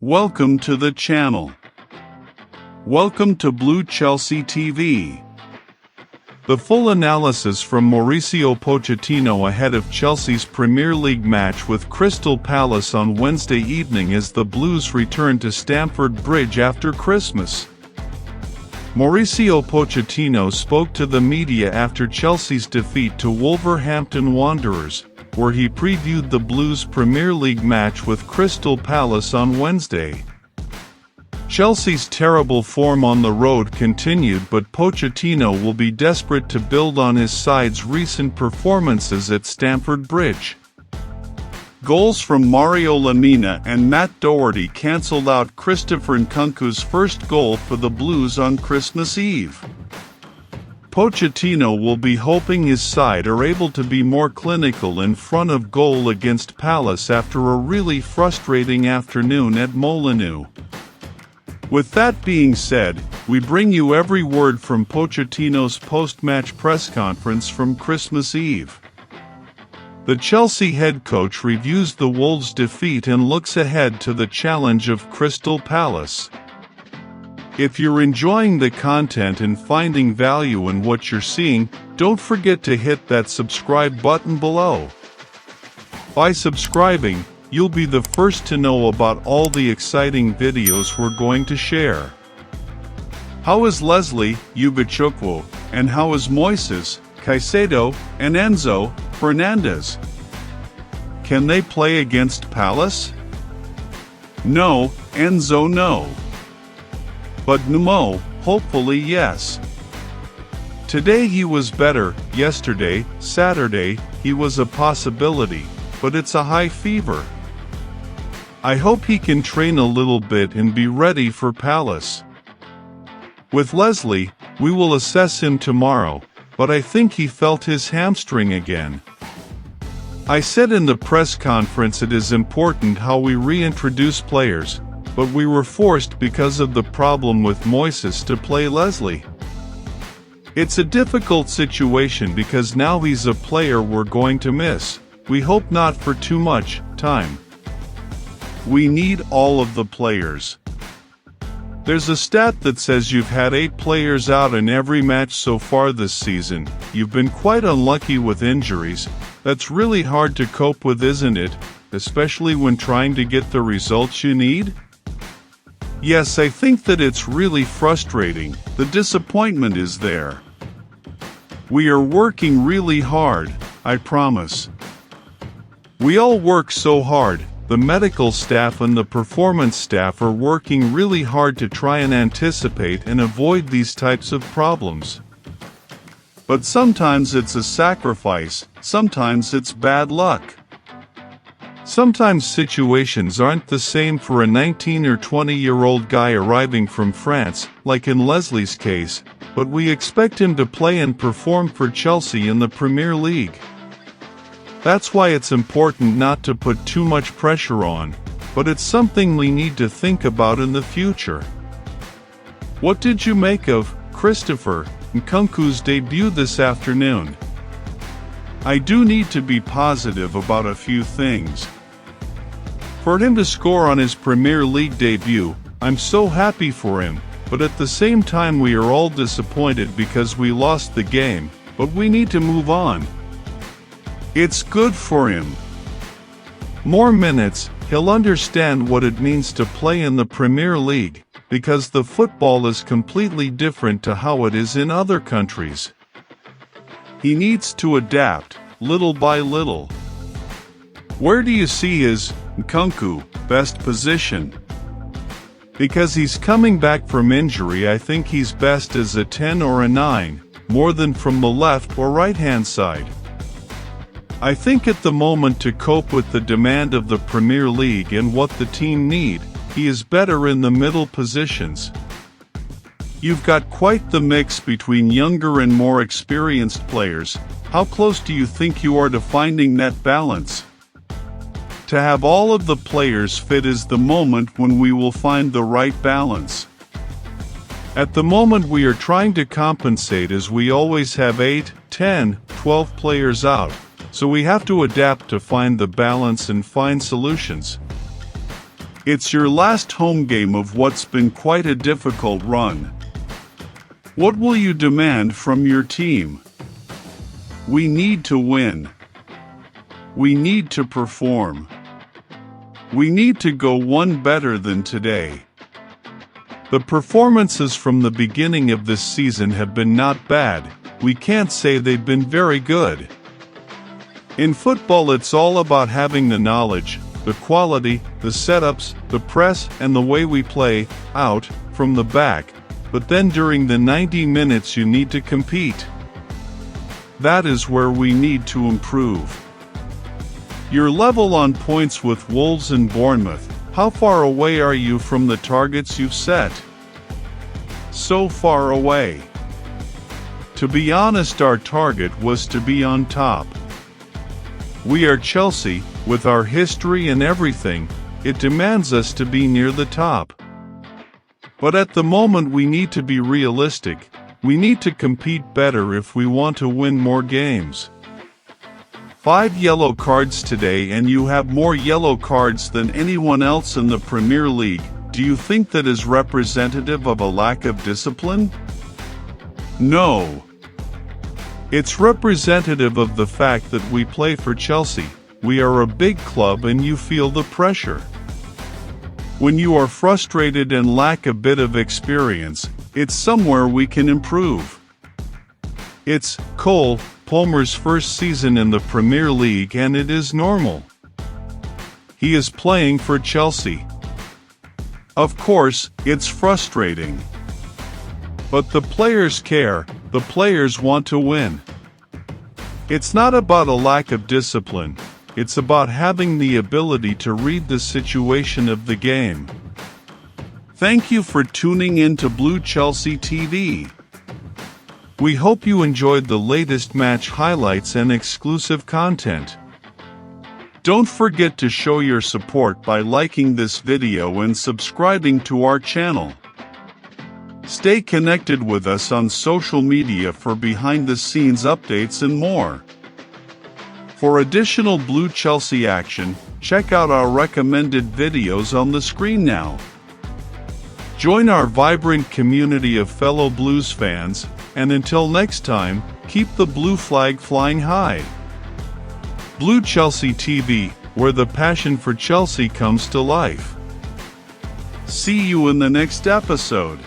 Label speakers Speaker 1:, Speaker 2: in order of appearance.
Speaker 1: Welcome to the channel. Welcome to Blue Chelsea TV. The full analysis from Mauricio Pochettino ahead of Chelsea's Premier League match with Crystal Palace on Wednesday evening as the Blues return to Stamford Bridge after Christmas. Mauricio Pochettino spoke to the media after Chelsea's defeat to Wolverhampton Wanderers, where he previewed the Blues' Premier League match with Crystal Palace on Wednesday. Chelsea's terrible form on the road continued, but Pochettino will be desperate to build on his side's recent performances at Stamford Bridge. Goals from Mario Lemina and Matt Doherty cancelled out Christopher Nkunku's first goal for the Blues on Christmas Eve. Pochettino will be hoping his side are able to be more clinical in front of goal against Palace after a really frustrating afternoon at Molineux. With that being said, we bring you every word from Pochettino's post-match press conference from Christmas Eve. The Chelsea head coach reviews the Wolves' defeat and looks ahead to the challenge of Crystal Palace. If you're enjoying the content and finding value in what you're seeing, don't forget to hit that subscribe button below. By subscribing, you'll be the first to know about all the exciting videos we're going to share. How is Leslie, Ugochukwu, and how is Moises, Caicedo, and Enzo, Fernandez? Can they play against Palace? No, Enzo no. But Numo, hopefully yes. Today he was better, yesterday, Saturday, he was a possibility, but it's a high fever. I hope he can train a little bit and be ready for Palace. With Leslie, we will assess him tomorrow, but I think he felt his hamstring again. I said in the press conference it is important how we reintroduce players, but we were forced because of the problem with Moises to play Leslie. It's a difficult situation because now he's a player we're going to miss. We hope not for too much time. We need all of the players. There's a stat that says you've had 8 players out in every match so far this season. You've been quite unlucky with injuries. That's really hard to cope with, isn't it? Especially when trying to get the results you need? Yes, I think that it's really frustrating. The disappointment is there. We are working really hard, I promise. We all work so hard. The medical staff and the performance staff are working really hard to try and anticipate and avoid these types of problems. But sometimes it's a sacrifice, sometimes it's bad luck. Sometimes situations aren't the same for a 19 or 20-year-old guy arriving from France, like in Leslie's case, but we expect him to play and perform for Chelsea in the Premier League. That's why it's important not to put too much pressure on, but it's something we need to think about in the future. What did you make of Christopher Nkunku's debut this afternoon? I do need to be positive about a few things. For him to score on his Premier League debut, I'm so happy for him, but at the same time we are all disappointed because we lost the game, but we need to move on. It's good for him. More minutes, he'll understand what it means to play in the Premier League, because the football is completely different to how it is in other countries. He needs to adapt, little by little. Where do you see his, Nkunku, best position? Because he's coming back from injury, I think he's best as a 10 or a 9, more than from the left or right-hand side. I think at the moment, to cope with the demand of the Premier League and what the team need, he is better in the middle positions. You've got quite the mix between younger and more experienced players. How close do you think you are to finding that balance? To have all of the players fit is the moment when we will find the right balance. At the moment we are trying to compensate as we always have 8, 10, 12 players out, so we have to adapt to find the balance and find solutions. It's your last home game of what's been quite a difficult run. What will you demand from your team? We need to win. We need to perform. We need to go one better than today. The performances from the beginning of this season have been not bad. We can't say they've been very good. In football, it's all about having the knowledge, the quality, the setups, the press, and the way we play, out, from the back. But then during the 90 minutes you need to compete. That is where we need to improve. You're level on points with Wolves and Bournemouth. How far away are you from the targets you've set? So far away. To be honest, our target was to be on top. We are Chelsea, with our history and everything, it demands us to be near the top. But at the moment we need to be realistic, we need to compete better if we want to win more games. 5 yellow cards today, and you have more yellow cards than anyone else in the Premier League. Do you think that is representative of a lack of discipline? No. It's representative of the fact that we play for Chelsea. We are a big club and you feel the pressure. When you are frustrated and lack a bit of experience, it's somewhere we can improve. It's Cole Palmer's first season in the Premier League, and it is normal. He is playing for Chelsea. Of course, it's frustrating. But the players care, the players want to win. It's not about a lack of discipline, it's about having the ability to read the situation of the game. Thank you for tuning in to Blue Chelsea TV. We hope you enjoyed the latest match highlights and exclusive content. Don't forget to show your support by liking this video and subscribing to our channel. Stay connected with us on social media for behind-the-scenes updates and more. For additional Blue Chelsea action, check out our recommended videos on the screen now. Join our vibrant community of fellow Blues fans, and until next time, keep the blue flag flying high. Blue Chelsea TV, where the passion for Chelsea comes to life. See you in the next episode.